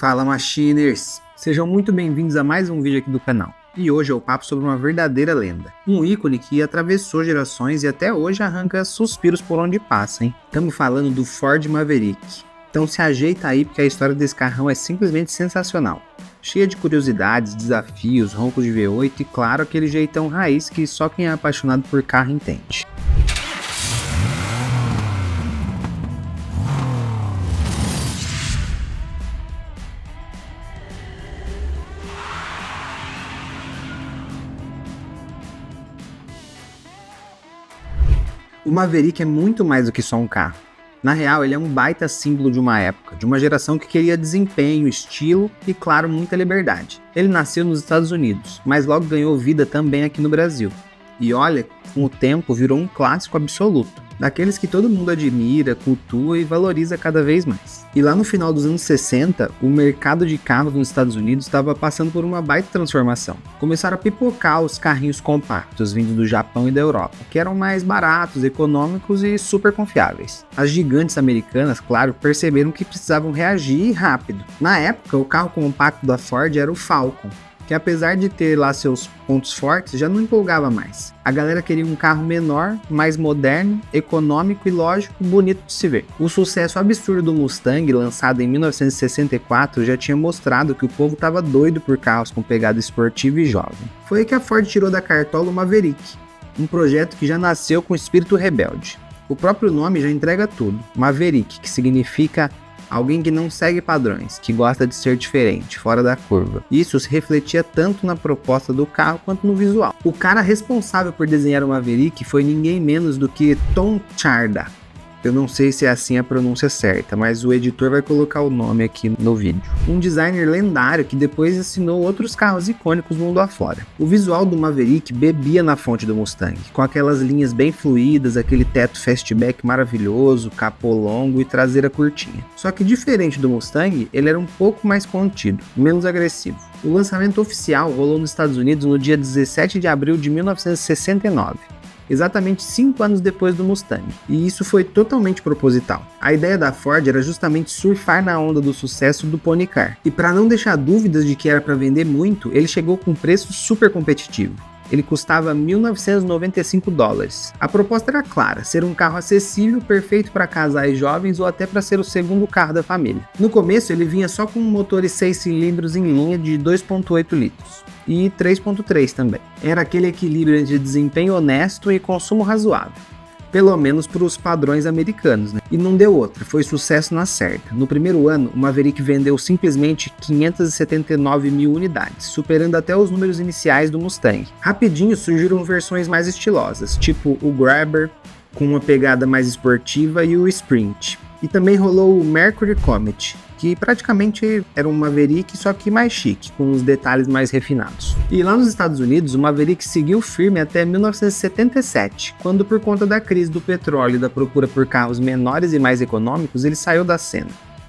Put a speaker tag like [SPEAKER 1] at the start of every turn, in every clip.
[SPEAKER 1] Fala Machiners! Sejam muito bem-vindos a mais um vídeo aqui do canal. E hoje é o papo sobre uma verdadeira lenda. Um ícone que atravessou gerações e até hoje arranca suspiros por onde passa, hein? Estamos falando do Ford Maverick. Então se ajeita aí porque a história desse carrão é simplesmente sensacional. Cheia de curiosidades, desafios, roncos de V8 e claro aquele jeitão raiz que só quem é apaixonado por carro entende. O Maverick é muito mais do que só um carro. Na real, ele é um baita símbolo de uma época, de uma geração que queria desempenho, estilo e, claro, muita liberdade. Ele nasceu nos Estados Unidos, mas logo ganhou vida também aqui no Brasil. E olha, com o tempo virou um clássico absoluto, daqueles que todo mundo admira, cultua e valoriza cada vez mais. E lá no final dos anos 60, o mercado de carros nos Estados Unidos estava passando por uma baita transformação. Começaram a pipocar os carrinhos compactos vindos do Japão e da Europa, que eram mais baratos, econômicos e super confiáveis. As gigantes americanas, claro, perceberam que precisavam reagir rápido. Na época, o carro compacto da Ford era o Falcon, que apesar de ter lá seus pontos fortes, já não empolgava mais. A galera queria um carro menor, mais moderno, econômico e lógico, bonito de se ver. O sucesso absurdo do Mustang, lançado em 1964, já tinha mostrado que o povo estava doido por carros com pegada esportiva e jovem. Foi aí que a Ford tirou da cartola o Maverick, um projeto que já nasceu com espírito rebelde. O próprio nome já entrega tudo, Maverick, que significa alguém que não segue padrões, que gosta de ser diferente, fora da curva. Isso se refletia tanto na proposta do carro quanto no visual. O cara responsável por desenhar o Maverick foi ninguém menos do que Tom Tjarda. Eu não sei se é assim a pronúncia certa, mas o editor vai colocar o nome aqui no vídeo. Um designer lendário que depois assinou outros carros icônicos mundo afora. O visual do Maverick bebia na fonte do Mustang, com aquelas linhas bem fluídas, aquele teto fastback maravilhoso, capô longo e traseira curtinha. Só que diferente do Mustang, ele era um pouco mais contido, menos agressivo. O lançamento oficial rolou nos Estados Unidos no dia 17 de abril de 1969. Exatamente 5 anos depois do Mustang, e isso foi totalmente proposital. A ideia da Ford era justamente surfar na onda do sucesso do Pony Car, e para não deixar dúvidas de que era para vender muito, ele chegou com um preço super competitivo. Ele custava $1.995. A proposta era clara, ser um carro acessível, perfeito para casais jovens ou até para ser o segundo carro da família. No começo ele vinha só com motores 6 cilindros em linha de 2.8 litros. E 3.3 também. Era aquele equilíbrio entre desempenho honesto e consumo razoável. Pelo menos para os padrões americanos, né? E não deu outra, foi sucesso na certa. No primeiro ano, o Maverick vendeu simplesmente 579 mil unidades, superando até os números iniciais do Mustang. Rapidinho surgiram versões mais estilosas, tipo o Grabber, com uma pegada mais esportiva, e o Sprint. E também rolou o Mercury Comet, que praticamente era um Maverick, só que mais chique, com os detalhes mais refinados. E lá nos Estados Unidos, o Maverick seguiu firme até 1977, quando por conta da crise do petróleo e da procura por carros menores e mais econômicos, ele saiu da cena,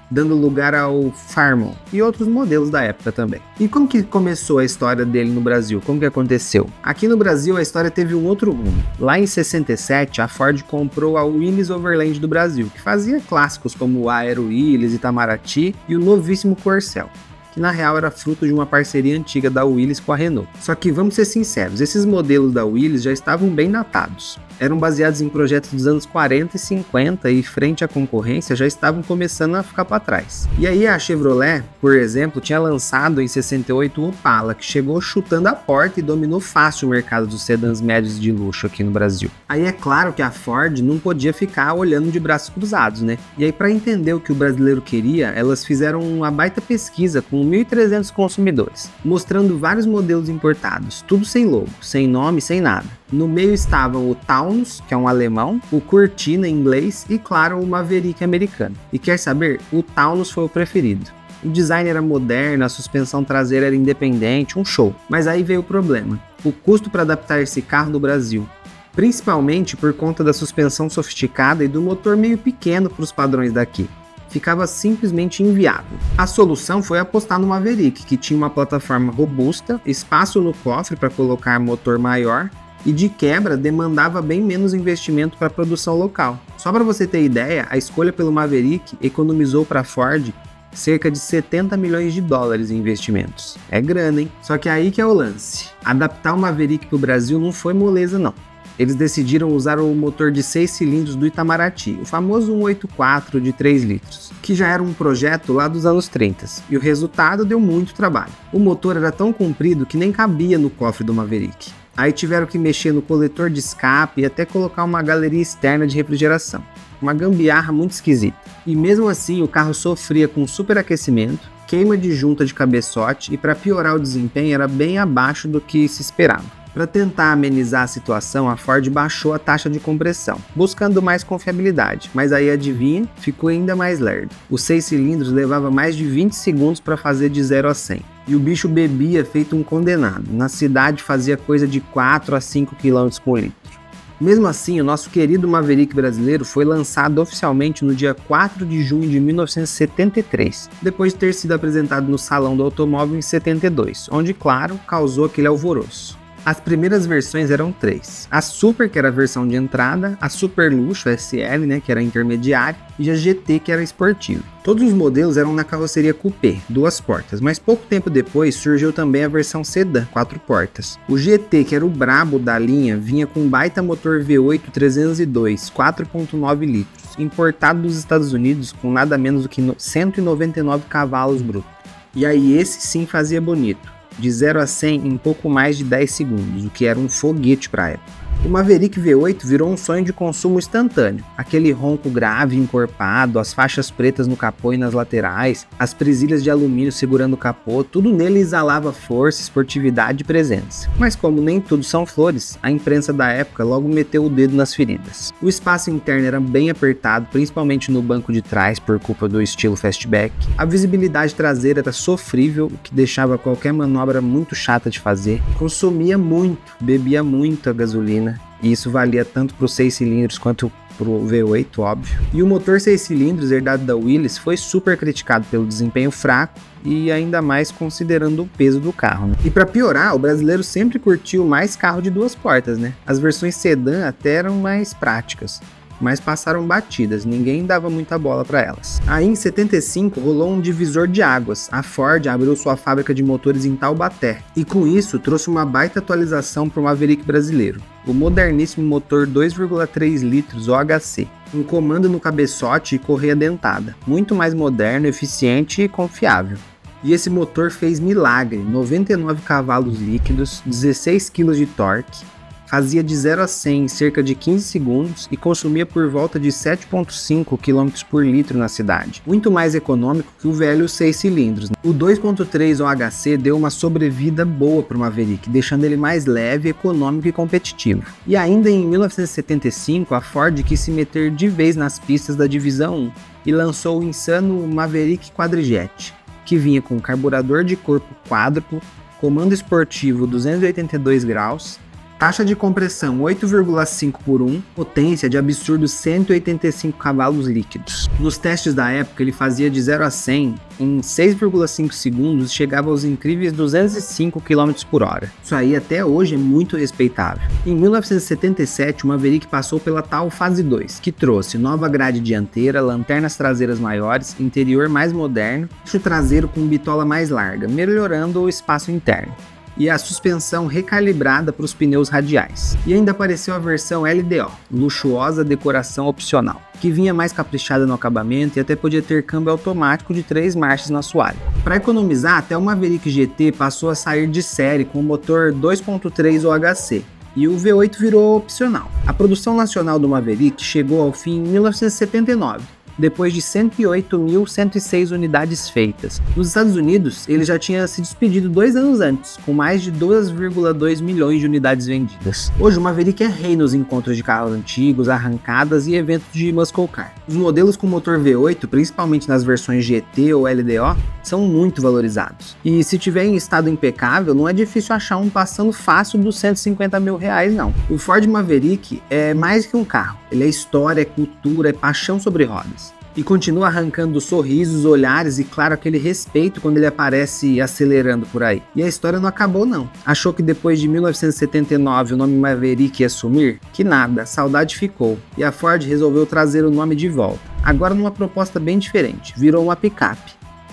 [SPEAKER 1] dando lugar ao Farmall e outros modelos da época também. E como que começou a história dele no Brasil? Como que aconteceu? Aqui no Brasil a história teve um outro rumo. Lá em 67 a Ford comprou a Willys Overland do Brasil, que fazia clássicos como o Aero Willys, Itamaraty e o novíssimo Corcel, que na real era fruto de uma parceria antiga da Willys com a Renault. Só que vamos ser sinceros, esses modelos da Willys já estavam bem datados. Eram baseados em projetos dos anos 40 e 50 e frente à concorrência já estavam começando a ficar para trás. E aí a Chevrolet, por exemplo, tinha lançado em 68 o Opala, que chegou chutando a porta e dominou fácil o mercado dos sedãs médios de luxo aqui no Brasil. Aí é claro que a Ford não podia ficar olhando de braços cruzados, né? E aí para entender o que o brasileiro queria, elas fizeram uma baita pesquisa com 1.300 consumidores, mostrando vários modelos importados, tudo sem logo, sem nome, sem nada. No meio estavam o Taunus, que é um alemão, o Cortina em inglês e, claro, o Maverick americano. E quer saber? O Taunus foi o preferido. O design era moderno, a suspensão traseira era independente, um show. Mas aí veio o problema: o custo para adaptar esse carro no Brasil. Principalmente por conta da suspensão sofisticada e do motor meio pequeno para os padrões daqui. Ficava simplesmente inviável. A solução foi apostar no Maverick, que tinha uma plataforma robusta, espaço no cofre para colocar motor maior e de quebra demandava bem menos investimento para a produção local. Só para você ter ideia, a escolha pelo Maverick economizou para a Ford cerca de 70 milhões de dólares em investimentos. É grana, hein? Só que aí que é o lance. Adaptar o Maverick para o Brasil não foi moleza, não. Eles decidiram usar o motor de 6 cilindros do Itamaraty, o famoso 184 de 3 litros, que já era um projeto lá dos anos 30, e o resultado deu muito trabalho. O motor era tão comprido que nem cabia no cofre do Maverick. Aí tiveram que mexer no coletor de escape e até colocar uma galeria externa de refrigeração. Uma gambiarra muito esquisita. E mesmo assim o carro sofria com superaquecimento, queima de junta de cabeçote e para piorar o desempenho era bem abaixo do que se esperava. Para tentar amenizar a situação, a Ford baixou a taxa de compressão, buscando mais confiabilidade, mas aí adivinha, ficou ainda mais lerdo. Os 6 cilindros levava mais de 20 segundos para fazer de 0 a 100. E o bicho bebia feito um condenado. Na cidade fazia coisa de 4 a 5 km por litro. Mesmo assim, o nosso querido Maverick brasileiro foi lançado oficialmente no dia 4 de junho de 1973, depois de ter sido apresentado no Salão do Automóvel em 72, onde, claro, causou aquele alvoroço. As primeiras versões eram 3. A Super, que era a versão de entrada, a Super Luxo SL, que era a intermediária, e a GT, que era esportiva. Todos os modelos eram na carroceria coupé, 2 portas, mas pouco tempo depois surgiu também a versão sedã, 4 portas. O GT, que era o brabo da linha, vinha com um baita motor V8 302, 4.9 litros, importado dos Estados Unidos com nada menos do que 199 cavalos brutos. E aí esse sim fazia bonito. De 0 a 100 em pouco mais de 10 segundos, o que era um foguete para a época. O Maverick V8 virou um sonho de consumo instantâneo. Aquele ronco grave encorpado, as faixas pretas no capô e nas laterais, as presilhas de alumínio segurando o capô, tudo nele exalava força, esportividade e presença. Mas como nem tudo são flores, a imprensa da época logo meteu o dedo nas feridas. O espaço interno era bem apertado, principalmente no banco de trás por culpa do estilo fastback. A visibilidade traseira era sofrível, o que deixava qualquer manobra muito chata de fazer. Consumia muito, bebia muito a gasolina. E isso valia tanto para os 6 cilindros quanto para o V8, óbvio. E o motor 6 cilindros herdado da Willys foi super criticado pelo desempenho fraco e ainda mais considerando o peso do carro. E para piorar, o brasileiro sempre curtiu mais carro de 2 portas, As versões sedã até eram mais práticas, mas passaram batidas, ninguém dava muita bola para elas. Aí em 75 rolou um divisor de águas, a Ford abriu sua fábrica de motores em Taubaté, e com isso trouxe uma baita atualização para o Maverick brasileiro, o moderníssimo motor 2,3 litros OHC, um comando no cabeçote e correia dentada, muito mais moderno, eficiente e confiável. E esse motor fez milagre, 99 cavalos líquidos, 16 kg de torque, fazia de 0 a 100 em cerca de 15 segundos e consumia por volta de 7,5 km por litro na cidade. Muito mais econômico que o velho 6 cilindros. O 2.3 OHC deu uma sobrevida boa para o Maverick, deixando ele mais leve, econômico e competitivo. E ainda em 1975, a Ford quis se meter de vez nas pistas da Divisão 1 e lançou o insano Maverick Quadrijet, que vinha com carburador de corpo quádruplo, comando esportivo 282 graus, taxa de compressão 8,5 por 1, potência de absurdos 185 cavalos líquidos. Nos testes da época ele fazia de 0 a 100 em 6,5 segundos e chegava aos incríveis 205 km por hora. Isso aí até hoje é muito respeitável. Em 1977 o Maverick passou pela tal fase 2, que trouxe nova grade dianteira, lanternas traseiras maiores, interior mais moderno, eixo traseiro com bitola mais larga, melhorando o espaço interno, e a suspensão recalibrada para os pneus radiais. E ainda apareceu a versão LDO, luxuosa decoração opcional, que vinha mais caprichada no acabamento e até podia ter câmbio automático de 3 marchas no assoalho. Para economizar, até o Maverick GT passou a sair de série com o motor 2.3 OHC, e o V8 virou opcional. A produção nacional do Maverick chegou ao fim em 1979, depois de 108.106 unidades feitas. Nos Estados Unidos, ele já tinha se despedido 2 anos antes, com mais de 2,2 milhões de unidades vendidas. Hoje o Maverick é rei nos encontros de carros antigos, arrancadas e eventos de muscle car. Os modelos com motor V8, principalmente nas versões GT ou LDO, são muito valorizados. E se tiver em estado impecável, não é difícil achar um passando fácil dos 150 mil reais, não. O Ford Maverick é mais que um carro. Ele é história, é cultura, é paixão sobre rodas. E continua arrancando sorrisos, olhares e, claro, aquele respeito quando ele aparece acelerando por aí. E a história não acabou, não. Achou que depois de 1979 o nome Maverick ia sumir? Que nada, a saudade ficou. E a Ford resolveu trazer o nome de volta. Agora numa proposta bem diferente, virou uma picape.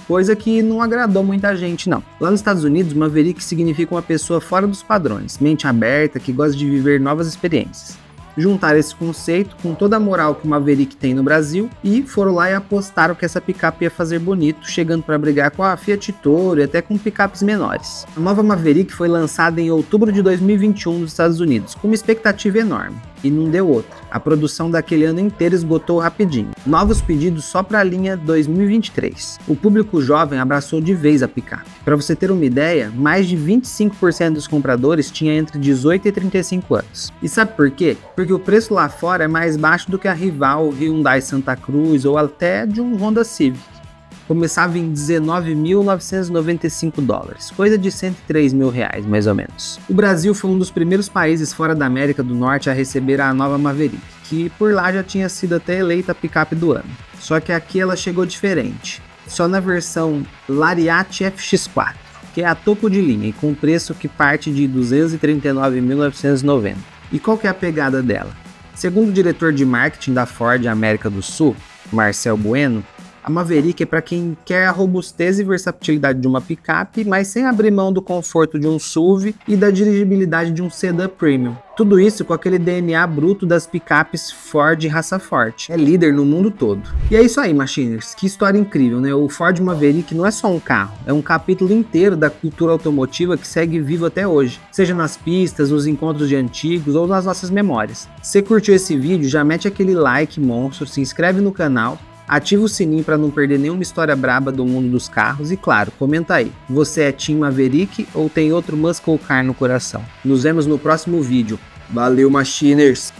[SPEAKER 1] coisa que não agradou muita gente não. Lá nos Estados Unidos, Maverick significa uma pessoa fora dos padrões, mente aberta, que gosta de viver novas experiências. Juntaram esse conceito com toda a moral que o Maverick tem no Brasil e foram lá e apostaram que essa picape ia fazer bonito, chegando para brigar com a Fiat Toro e até com picapes menores. A nova Maverick foi lançada em outubro de 2021 nos Estados Unidos, com uma expectativa enorme, e não deu outra. A produção daquele ano inteiro esgotou rapidinho. Novos pedidos só para a linha 2023. O público jovem abraçou de vez a picape. Para você ter uma ideia, mais de 25% dos compradores tinha entre 18 e 35 anos. E sabe por quê? Porque o preço lá fora é mais baixo do que a rival Hyundai Santa Cruz ou até de um Honda Civic. Começava em 19.995 dólares, coisa de 103 mil reais, mais ou menos. O Brasil foi um dos primeiros países fora da América do Norte a receber a nova Maverick, que por lá já tinha sido até eleita a picape do ano. Só que aqui ela chegou diferente, só na versão Lariat FX4, que é a topo de linha e com preço que parte de 239.990. E qual que é a pegada dela? Segundo o diretor de marketing da Ford América do Sul, Marcel Bueno, a Maverick é para quem quer a robustez e versatilidade de uma picape, mas sem abrir mão do conforto de um SUV e da dirigibilidade de um sedã premium. Tudo isso com aquele DNA bruto das picapes Ford raça forte. É líder no mundo todo. E é isso aí, Machiners. Que história incrível, né? O Ford Maverick não é só um carro, é um capítulo inteiro da cultura automotiva que segue vivo até hoje. Seja nas pistas, nos encontros de antigos ou nas nossas memórias. Se curtiu esse vídeo, já mete aquele like monstro, se inscreve no canal, ativa o sininho para não perder nenhuma história braba do mundo dos carros e claro, comenta aí, você é Team Maverick ou tem outro muscle car no coração? Nos vemos no próximo vídeo. Valeu, Machiners!